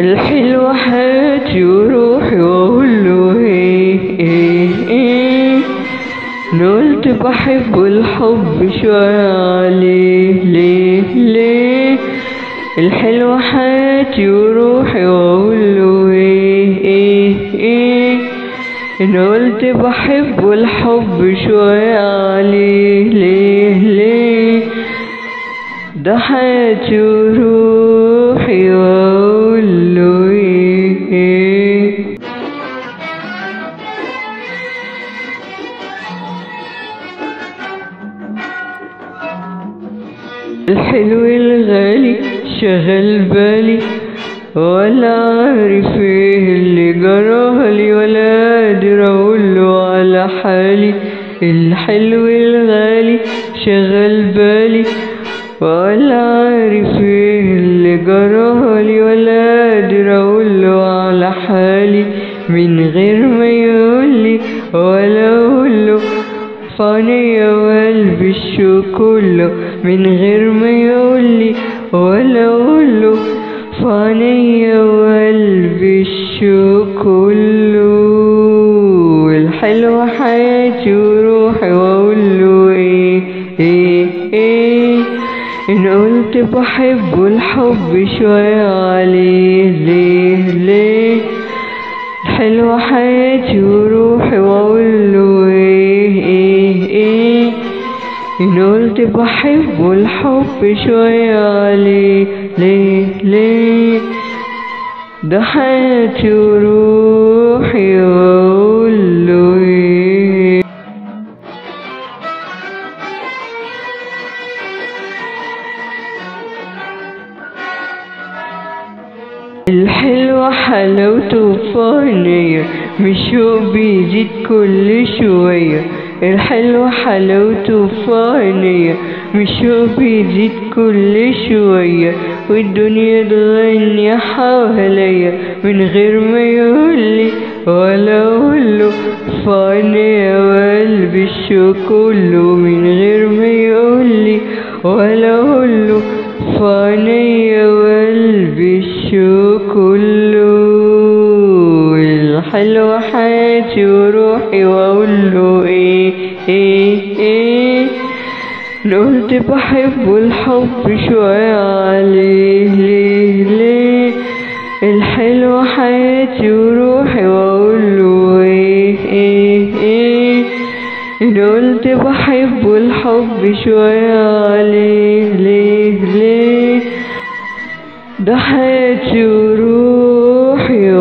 الحلوة حياتي وروحي واقوله ايه قلت بحب الحب شوية عليه ليه الحلوة حياتي وروحي واقوله ايه انا قلت بحب الحب شوية عليه ليه ده حياتي وروحي واقوله ايه. الحلو الغالي شغل بالي ولا عارف ايه اللي جرالي ولا قادر اقوله على حالي. الحلو الغالي شغل بالي ولا عارف ايه اللي جرالي ولا قادر اقوله على حالي من غير ما يقولي ولا اقوله فانية وقلبي الشوق كله من غير ما يقولي ولا اقوله فانية وقلبي الشوق كله. الحلوة حياتي وروحي واقوله ايه انا قلت بحب الحب شوية عليه ليه الحلوة حياتي وروحي واقوله ايه انا قلت بحب الحب شوية عليه ليه ده حياتي وروحي واقوله ايه. الحلوة حلاوته فانية مش هو بيزيد كل شوية. الحلوة حلاوته فانية مش هو بيزيد كل شوية والدنيا تغني حواليا من غير ما يقولي ولا اقوله فانية وقلبي الشوق كله من غير ما يقولي ولا اقوله فانية وقلبي الشوق كله. الحلوة حياتي وروحي واقوله ايه قلت بحب الحب شوية عليه ليه الحلوة حياتي وروحي واقوله ايه انا قلت بحب الحب شوية عليه ليه ده حياتي وروحي